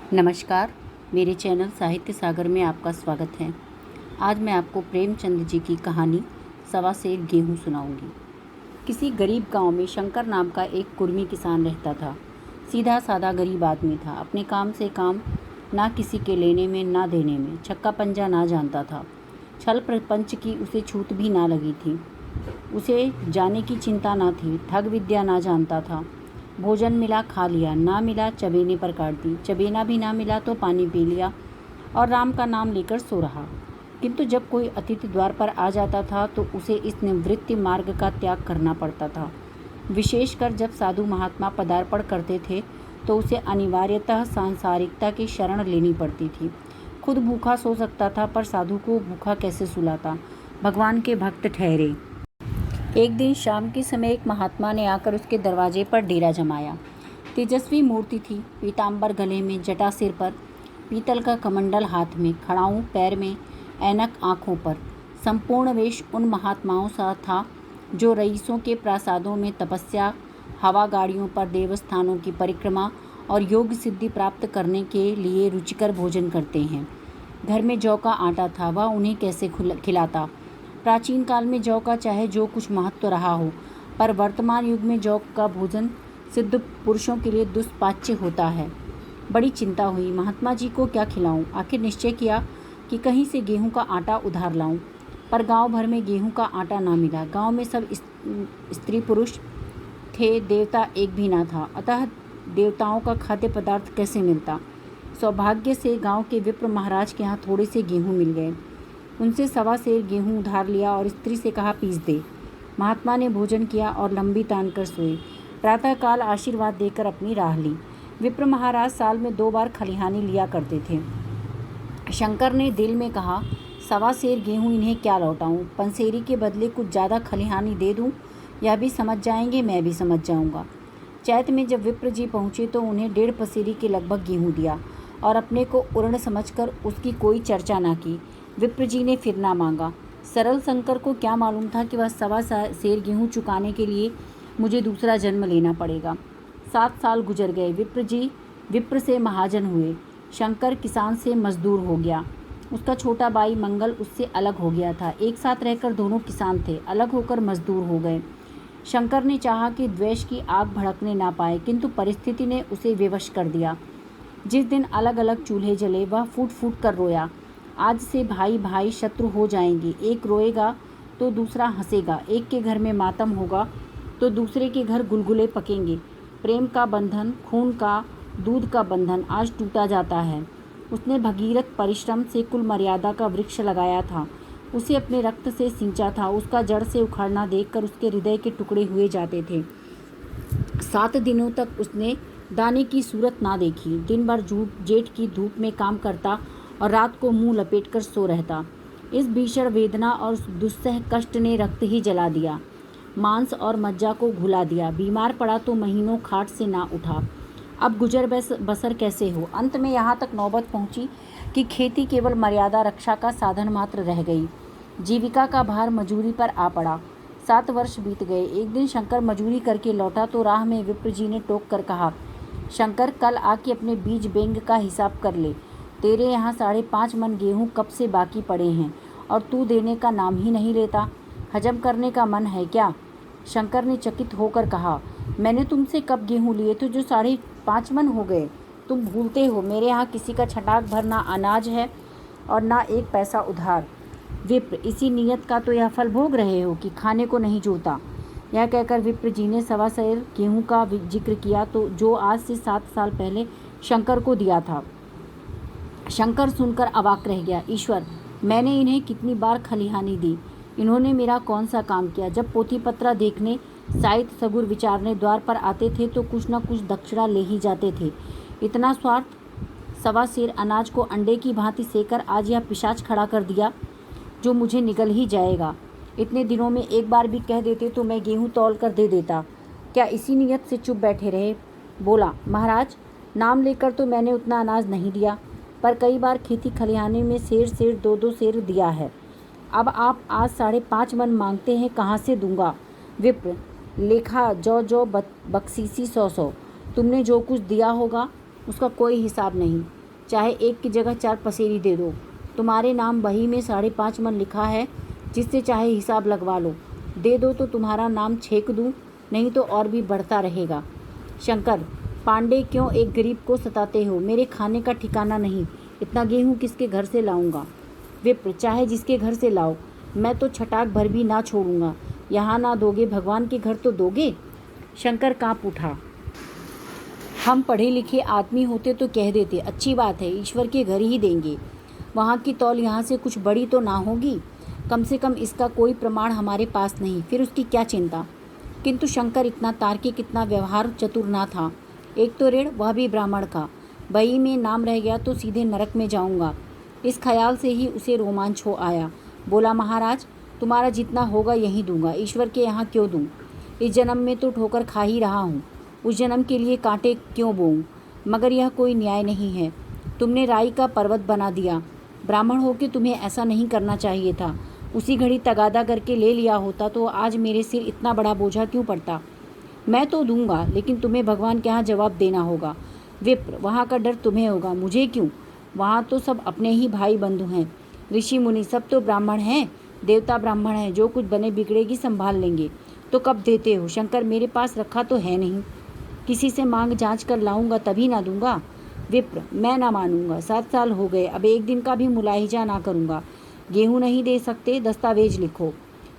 नमस्कार, मेरे चैनल साहित्य सागर में आपका स्वागत है। आज मैं आपको प्रेमचंद जी की कहानी सवा सेर गेहूँ सुनाऊंगी। किसी गरीब गांव में शंकर नाम का एक कुर्मी किसान रहता था। सीधा साधा गरीब आदमी था। अपने काम से काम, ना किसी के लेने में ना देने में, छक्का पंजा ना जानता था। छल प्रपंच की उसे छूत भी ना लगी थी। उसे जाने की चिंता ना थी। ठग विद्या ना जानता था। भोजन मिला खा लिया, ना मिला चबेने पर काट दी, चबेना भी ना मिला तो पानी पी लिया और राम का नाम लेकर सो रहा। किंतु जब कोई अतिथि द्वार पर आ जाता था तो उसे इस निवृत्ति मार्ग का त्याग करना पड़ता था। विशेषकर जब साधु महात्मा पदार्पण करते थे तो उसे अनिवार्यतः सांसारिकता की शरण लेनी पड़ती थी। खुद भूखा सो सकता था पर साधु को भूखा कैसे सुलाता। भगवान के भक्त ठहरे। एक दिन शाम के समय एक महात्मा ने आकर उसके दरवाजे पर डेरा जमाया। तेजस्वी मूर्ति थी, पीताम्बर गले में, जटा सिर पर, पीतल का कमंडल हाथ में, खड़ाऊं पैर में, ऐनक आँखों पर। संपूर्ण वेश उन महात्माओं सा था जो रईसों के प्रासादों में तपस्या, हवा गाड़ियों पर देवस्थानों की परिक्रमा और योग सिद्धि प्राप्त करने के लिए रुचिकर भोजन करते हैं। घर में जौ का आटा था, वह उन्हें कैसे खिलाता। प्राचीन काल में जौ का चाहे जो कुछ महत्व रहा हो, पर वर्तमान युग में जौ का भोजन सिद्ध पुरुषों के लिए दुष्पाच्य होता है। बड़ी चिंता हुई, महात्मा जी को क्या खिलाऊं। आखिर निश्चय किया कि कहीं से गेहूं का आटा उधार लाऊं, पर गांव भर में गेहूं का आटा ना मिला। गांव में सब स्त्री पुरुष थे, देवता एक भी ना था, अतः देवताओं का खाद्य पदार्थ कैसे मिलता। सौभाग्य से गांव के विप्र महाराज के यहाँ थोड़े से गेहूँ मिल गए। उनसे सवा सेर गेहूँ उधार लिया और स्त्री से कहा पीस दे। महात्मा ने भोजन किया और लंबी तान कर सोए। प्रातःकाल आशीर्वाद देकर अपनी राह ली। विप्र महाराज साल में 2 बार खलिहानी लिया करते थे। शंकर ने दिल में कहा, सवा सेर गेहूँ इन्हें क्या लौटाऊं, पंसेरी के बदले कुछ ज़्यादा खलिहानी दे दूं, यह भी समझ जाएंगे, मैं भी समझ जाऊंगा। चैत में जब विप्र जी पहुँचे तो उन्हें 1.5 पसेरी के लगभग गेहूँ दिया और अपने को उर्ण समझकर उसकी कोई चर्चा ना की। विप्र जी ने फिर ना मांगा। सरल शंकर को क्या मालूम था कि वह सवा सेर गेहूँ चुकाने के लिए मुझे दूसरा जन्म लेना पड़ेगा। 7 साल गुजर गए। विप्र जी विप्र से महाजन हुए। शंकर किसान से मजदूर हो गया। उसका छोटा भाई मंगल उससे अलग हो गया था। एक साथ रहकर दोनों किसान थे, अलग होकर मजदूर हो गए। शंकर ने चाहा कि द्वेष की आग भड़कने ना पाए, किंतु परिस्थिति ने उसे विवश कर दिया। जिस दिन अलग अलग चूल्हे जले वह फूट फूट कर रोया। आज से भाई भाई शत्रु हो जाएंगे। एक रोएगा तो दूसरा हंसेगा। एक के घर में मातम होगा तो दूसरे के घर गुलगुले पकेंगे। प्रेम का बंधन, खून का, दूध का बंधन आज टूटा जाता है। उसने भगीरथ परिश्रम से कुल मर्यादा का वृक्ष लगाया था, उसे अपने रक्त से सींचा था। उसका जड़ से उखड़ना देखकर उसके हृदय के टुकड़े हुए जाते थे। 7 दिनों तक उसने दाने की सूरत ना देखी। दिन भर जेठ की धूप में काम करता और रात को मुंह लपेटकर सो रहता। इस भीषण वेदना और दुस्सह कष्ट ने रक्त ही जला दिया, मांस और मज्जा को घुला दिया। बीमार पड़ा तो महीनों खाट से ना उठा। अब गुजर बसर कैसे हो। अंत में यहाँ तक नौबत पहुँची कि खेती केवल मर्यादा रक्षा का साधन मात्र रह गई। जीविका का भार मजूरी पर आ पड़ा। 7 वर्ष बीत गए। एक दिन शंकर मजूरी करके लौटा तो राह में विप्र जी ने टोक कर कहा, शंकर कल आके अपने बीज बेंग का हिसाब कर ले। तेरे यहाँ 5.5 मन गेहूँ कब से बाकी पड़े हैं और तू देने का नाम ही नहीं लेता। हजम करने का मन है क्या। शंकर ने चकित होकर कहा, मैंने तुमसे कब गेहूँ लिए थे जो 5.5 मन हो गए। तुम भूलते हो मेरे यहाँ किसी का छटाक भर ना अनाज है और ना एक पैसा उधार। विप्र, इसी नियत का तो यह फल भोग रहे हो कि खाने को नहीं जुड़ता। यह कहकर विप्र जी ने सवा सेर गेहूँ का जिक्र किया तो जो आज से 7 साल पहले शंकर को दिया था। शंकर सुनकर अवाक रह गया। ईश्वर, मैंने इन्हें कितनी बार खलिहानी दी, इन्होंने मेरा कौन सा काम किया। जब पोथी पत्रा देखने, साहित्य सगुर विचारने द्वार पर आते थे तो कुछ न कुछ दक्षिणा ले ही जाते थे। इतना स्वार्थ। सवा सेर अनाज को अंडे की भांति सेकर आज यह पिशाच खड़ा कर दिया जो मुझे निगल ही जाएगा। इतने दिनों में एक बार भी कह देते तो मैं गेहूँ तौल कर दे देता। क्या इसी नियत से चुप बैठे रहे। बोला, महाराज, नाम लेकर तो मैंने उतना अनाज नहीं दिया, पर कई बार खेती खलिहाने में सेर 2-2 सेर दिया है। अब आप आज 5.5 मन मांगते हैं, कहाँ से दूंगा। विप्र, लेखा जो बख्शीसी 100-100। तुमने जो कुछ दिया होगा उसका कोई हिसाब नहीं। चाहे 1 की जगह 4 पसेरी दे दो। तुम्हारे नाम बही में 5.5 मन लिखा है, जिससे चाहे हिसाब लगवा लो। दे दो तो तुम्हारा नाम छेक दूँ, नहीं तो और भी बढ़ता रहेगा। शंकर, पांडे क्यों एक गरीब को सताते हो? मेरे खाने का ठिकाना नहीं, इतना गेहूँ किसके घर से लाऊंगा? विप्र, चाहे जिसके घर से लाओ, मैं तो छटाक भर भी ना छोड़ूंगा। यहाँ ना दोगे, भगवान के घर तो दोगे? शंकर काँप उठा। हम पढ़े लिखे आदमी होते तो कह देते, अच्छी बात है, ईश्वर के घर ही देंगे। वहाँ की तौल यहाँ से कुछ बड़ी तो ना होगी? कम से कम इसका कोई प्रमाण हमारे पास नहीं, फिर उसकी क्या चिंता? किंतु शंकर इतना तार्किक, इतना व्यवहार चतुर ना था। एक तो ऋण, वह भी ब्राह्मण का। बही में नाम रह गया तो सीधे नरक में जाऊंगा। इस ख्याल से ही उसे रोमांच हो आया। बोला, महाराज, तुम्हारा जितना होगा यहीं दूंगा, ईश्वर के यहाँ क्यों दूं? इस जन्म में तो ठोकर खा ही रहा हूँ, उस जन्म के लिए कांटे क्यों बोऊं? मगर यह कोई न्याय नहीं है। तुमने राई का पर्वत बना दिया। ब्राह्मण होकर तुम्हें ऐसा नहीं करना चाहिए था। उसी घड़ी तगादा करके ले लिया होता तो आज मेरे सिर इतना बड़ा बोझा क्यों पड़ता? मैं तो दूंगा, लेकिन तुम्हें भगवान के यहाँ जवाब देना होगा। विप्र, वहाँ का डर तुम्हें होगा, मुझे क्यों? वहाँ तो सब अपने ही भाई बंधु हैं। ऋषि मुनि सब तो ब्राह्मण हैं, देवता ब्राह्मण हैं, जो कुछ बने बिगड़ेगी संभाल लेंगे। तो कब देते हो? शंकर, मेरे पास रखा तो है नहीं, किसी से मांग जांच कर लाऊंगा तभी ना दूंगा। विप्र, मैं ना मानूंगा। 7 साल हो गए, अब एक दिन का भी मुलाहिजा ना करूंगा। गेहूं नहीं दे सकते, दस्तावेज लिखो।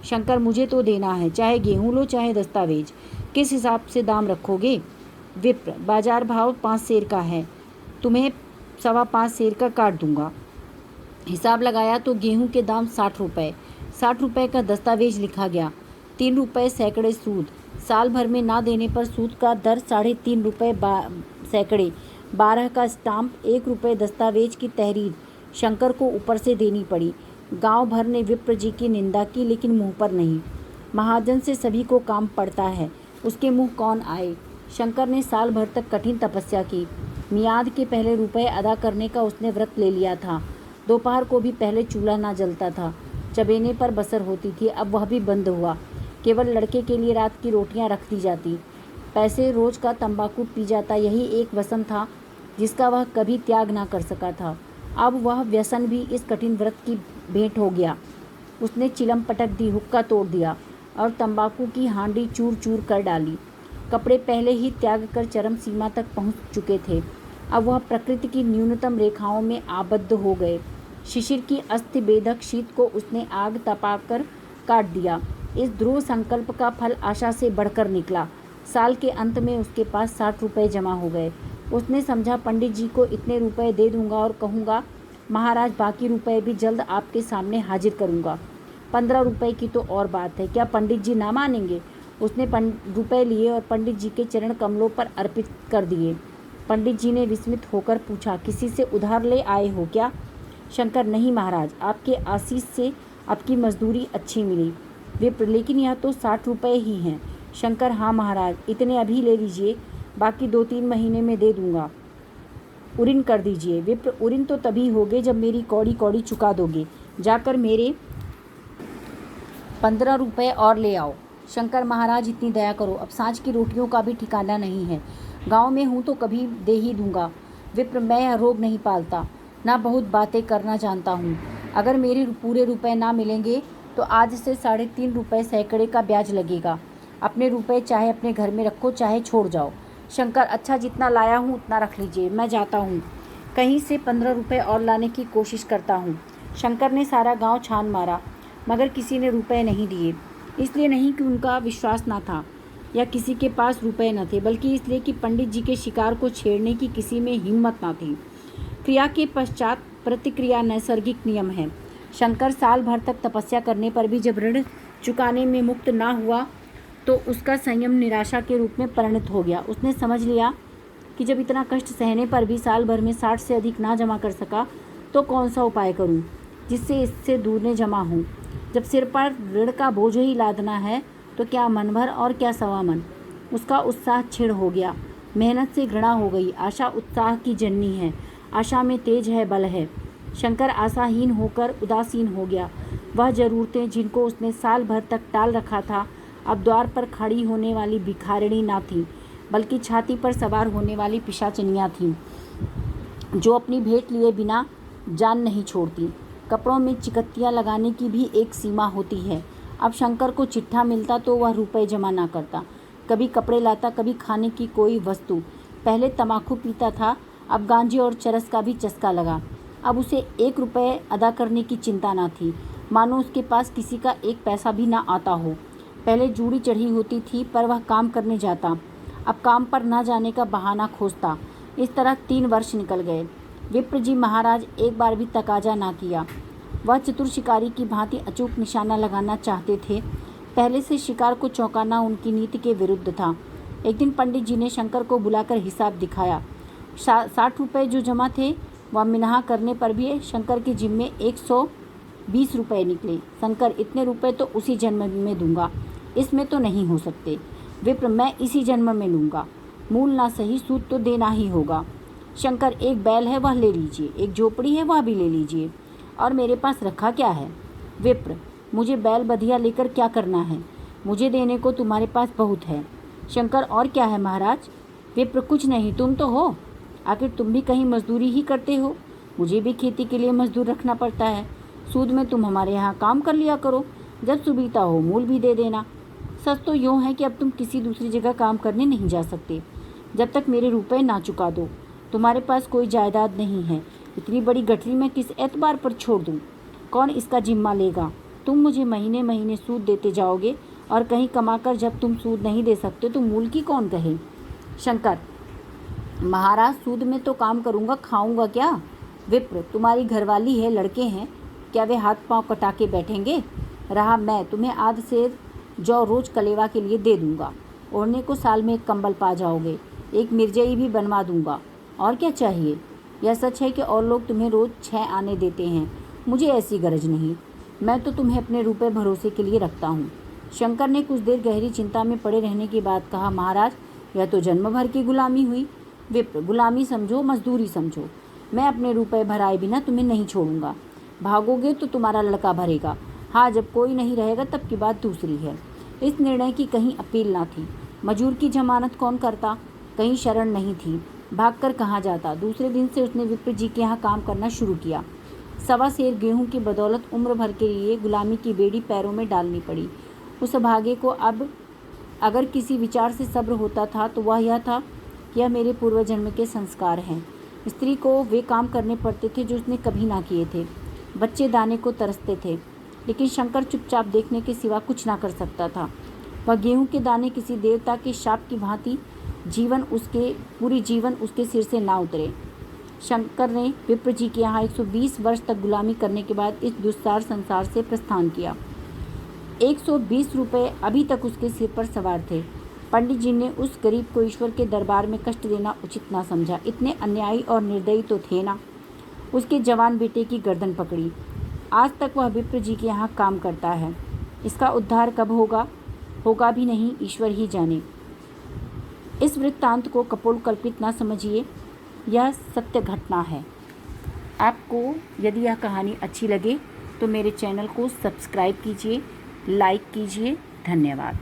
शंकर, मुझे तो देना है, चाहे गेहूं लो चाहे दस्तावेज। किस हिसाब से दाम रखोगे? विप्र, बाजार भाव 5 सेर का है, तुम्हें 5.25 सेर का काट दूंगा। हिसाब लगाया तो गेहूं के दाम 60 रुपये। 60 रुपये का दस्तावेज लिखा गया। 3 रुपये सैकड़े सूद। साल भर में ना देने पर सूद का दर 3.5 रुपये सैकड़े। 12 का स्टाम्प, 1 रुपये दस्तावेज की तहरीर शंकर को ऊपर से देनी पड़ी। गांव भर ने विप्र जी की निंदा की, लेकिन मुंह पर नहीं। महाजन से सभी को काम पड़ता है, उसके मुंह कौन आए? शंकर ने साल भर तक कठिन तपस्या की। मियाद के पहले रुपए अदा करने का उसने व्रत ले लिया था। दोपहर को भी पहले चूल्हा ना जलता था, चबेने पर बसर होती थी, अब वह भी बंद हुआ। केवल लड़के के लिए रात की रोटियां रख दी जाती। पैसे रोज का तंबाकू पी जाता, यही एक व्यसन था जिसका वह कभी त्याग ना कर सका था। अब वह व्यसन भी इस कठिन व्रत की भेंट हो गया। उसने चिलम पटक दी, हुक्का तोड़ दिया और तंबाकू की हांडी चूर चूर कर डाली। कपड़े पहले ही त्याग कर चरम सीमा तक पहुंच चुके थे, अब वह प्रकृति की न्यूनतम रेखाओं में आबद्ध हो गए। शिशिर की अस्थि बेधक शीत को उसने आग तपाकर काट दिया। इस ध्रुव संकल्प का फल आशा से बढ़कर निकला। साल के अंत में उसके पास 60 रुपये जमा हो गए। उसने समझा, पंडित जी को इतने रुपए दे दूंगा और कहूँगा, महाराज बाकी रुपए भी जल्द आपके सामने हाजिर करूँगा। 15 रुपये की तो और बात है, क्या पंडित जी ना मानेंगे? उसने रुपए लिए और पंडित जी के चरण कमलों पर अर्पित कर दिए। पंडित जी ने विस्मित होकर पूछा, किसी से उधार ले आए हो क्या? शंकर, नहीं महाराज, आपके आशीष से आपकी मजदूरी अच्छी मिली। विप्र, लेकिन यह तो 60 रुपये ही हैं। शंकर, हाँ महाराज, इतने अभी ले लीजिए, बाकी 2-3 महीने में दे दूंगा। उरिन कर दीजिए। विप्र, उरिन तो तभी होगे जब मेरी कौड़ी कौड़ी चुका दोगे। जाकर मेरे 15 रुपये और ले आओ। शंकर, महाराज इतनी दया करो, अब सांझ की रोटियों का भी ठिकाना नहीं है। गांव में हूँ तो कभी दे ही दूंगा। विप्र, मैं यह रोग नहीं पालता, ना बहुत बातें करना जानता हूँ। अगर मेरे पूरे रुपए ना मिलेंगे तो आज से 3.5 रुपये सैकड़े का ब्याज लगेगा। अपने रुपए चाहे अपने घर में रखो, चाहे छोड़ जाओ। शंकर, अच्छा, जितना लाया हूँ उतना रख लीजिए, मैं जाता हूँ, कहीं से 15 रुपये और लाने की कोशिश करता हूँ। शंकर ने सारा गांव छान मारा, मगर किसी ने रुपए नहीं दिए। इसलिए नहीं कि उनका विश्वास ना था या किसी के पास रुपए न थे, बल्कि इसलिए कि पंडित जी के शिकार को छेड़ने की किसी में हिम्मत ना थी। क्रिया के पश्चात प्रतिक्रिया नैसर्गिक नियम है। शंकर साल भर तक तपस्या करने पर भी जब ऋण चुकाने में मुक्त ना हुआ तो उसका संयम निराशा के रूप में परिणत हो गया। उसने समझ लिया कि जब इतना कष्ट सहने पर भी साल भर में 60 से अधिक ना जमा कर सका तो कौन सा उपाय करूं जिससे इससे दूर जमा हूं। जब सिर पर ऋण का बोझ ही लादना है तो क्या मन भर और क्या सवा मन। उसका उत्साह छिड़ हो गया, मेहनत से घृणा हो गई। आशा उत्साह की जननी है, आशा में तेज है, बल है। शंकर आशाहीन होकर उदासीन हो गया। वह जरूरतें जिनको उसने साल भर तक टाल रखा था अब द्वार पर खड़ी होने वाली भिखारिणी ना थी, बल्कि छाती पर सवार होने वाली पिशाचिनियाँ थीं। जो अपनी भेंट लिए बिना जान नहीं छोड़ती। कपड़ों में चिकत्तियाँ लगाने की भी एक सीमा होती है। अब शंकर को चिट्ठा मिलता तो वह रुपए जमा ना करता। कभी कपड़े लाता, कभी खाने की कोई वस्तु। पहले तम्बाकू पीता था, अब गांजे और चरस का भी चस्का लगा। अब उसे 1 रुपये अदा करने की चिंता ना थी, मानो उसके पास किसी का 1 पैसा भी ना आता हो। पहले जूड़ी चढ़ी होती थी पर वह काम करने जाता, अब काम पर ना जाने का बहाना खोजता। इस तरह 3 वर्ष निकल गए। विप्र जी महाराज एक बार भी तकाजा ना किया। वह चतुर शिकारी की भांति अचूक निशाना लगाना चाहते थे। पहले से शिकार को चौंकाना उनकी नीति के विरुद्ध था। एक दिन पंडित जी ने शंकर को बुलाकर हिसाब दिखाया। 60 रुपये जो जमा थे वह मिन्हा करने पर भी शंकर के जिम्मे 120 रुपये निकले। शंकर, इतने रुपए तो उसी जन्म में दूंगा, इसमें तो नहीं हो सकते। विप्र, मैं इसी जन्म में लूँगा, मूल ना सही सूद तो देना ही होगा। शंकर, एक बैल है वह ले लीजिए, एक झोपड़ी है वह भी ले लीजिए, और मेरे पास रखा क्या है। विप्र, मुझे बैल बधिया लेकर क्या करना है, मुझे देने को तुम्हारे पास बहुत है। शंकर, और क्या है महाराज। विप्र, कुछ नहीं, तुम तो हो, आखिर तुम भी कहीं मजदूरी ही करते हो। मुझे भी खेती के लिए मजदूर रखना पड़ता है। सूद में तुम हमारे यहाँ काम कर लिया करो, जब सुविधा हो मूल भी दे देना। सच तो यूँ है कि अब तुम किसी दूसरी जगह काम करने नहीं जा सकते जब तक मेरे रुपए ना चुका दो। तुम्हारे पास कोई जायदाद नहीं है, इतनी बड़ी गठरी मैं किस एतबार पर छोड़ दूँ। कौन इसका जिम्मा लेगा। तुम मुझे महीने महीने सूद देते जाओगे, और कहीं कमाकर जब तुम सूद नहीं दे सकते तो मूल की कौन कहे। शंकर, महाराज सूद में तो काम करूँगा, खाऊंगा क्या। विप्र, तुम्हारी घरवाली है, लड़के हैं, क्या वे हाथ पांव कटा के बैठेंगे। रहा मैं, तुम्हें आध सेर जौ रोज कलेवा के लिए दे दूंगा। ओढ़ने को साल में 1 कंबल पा जाओगे, एक मिर्जई भी बनवा दूंगा। और क्या चाहिए। यह सच है कि और लोग तुम्हें रोज 6 आने देते हैं, मुझे ऐसी गरज नहीं। मैं तो तुम्हें अपने रुपए भरोसे के लिए रखता हूँ। शंकर ने कुछ देर गहरी चिंता में पड़े रहने के बाद कहा, महाराज, यह तो जन्म भर की गुलामी हुई। विप्र, गुलामी समझो, मजदूरी समझो। मैं अपने रुपए भराए बिना तुम्हें नहीं छोड़ूंगा। भागोगे तो तुम्हारा लड़का भरेगा। हाँ, जब कोई नहीं रहेगा तब की बात दूसरी है। इस निर्णय की कहीं अपील ना थी। मजूर की जमानत कौन करता, कहीं शरण नहीं थी, भागकर कहाँ जाता। दूसरे दिन से उसने विप्र जी के यहाँ काम करना शुरू किया। 1.25 सेर गेहूं की बदौलत उम्र भर के लिए गुलामी की बेड़ी पैरों में डालनी पड़ी। उस भागे को अब अगर किसी विचार से सब्र होता था तो वह यह था कि यह मेरे पूर्व जन्म के संस्कार हैं। स्त्री को वे काम करने पड़ते थे जो उसने कभी ना किए थे। बच्चे दाने को तरसते थे, लेकिन शंकर चुपचाप देखने के सिवा कुछ ना कर सकता था। वह गेहूं के दाने किसी देवता के शाप की भांति पूरी जीवन उसके सिर से ना उतरे। शंकर ने विप्र जी के यहाँ 120 वर्ष तक गुलामी करने के बाद इस दुस्सार संसार से प्रस्थान किया। 120 रुपये अभी तक उसके सिर पर सवार थे। पंडित जी ने उस गरीब को ईश्वर के दरबार में कष्ट देना उचित ना समझा। इतने अन्यायी और निर्दयी तो थे ना। उसके जवान बेटे की गर्दन पकड़ी। आज तक वह विप्र जी के यहाँ काम करता है। इसका उद्धार कब होगा, होगा भी नहीं, ईश्वर ही जाने। इस वृत्तांत को कपोलकल्पित ना समझिए, यह सत्य घटना है। आपको यदि यह कहानी अच्छी लगे तो मेरे चैनल को सब्सक्राइब कीजिए, लाइक कीजिए। धन्यवाद।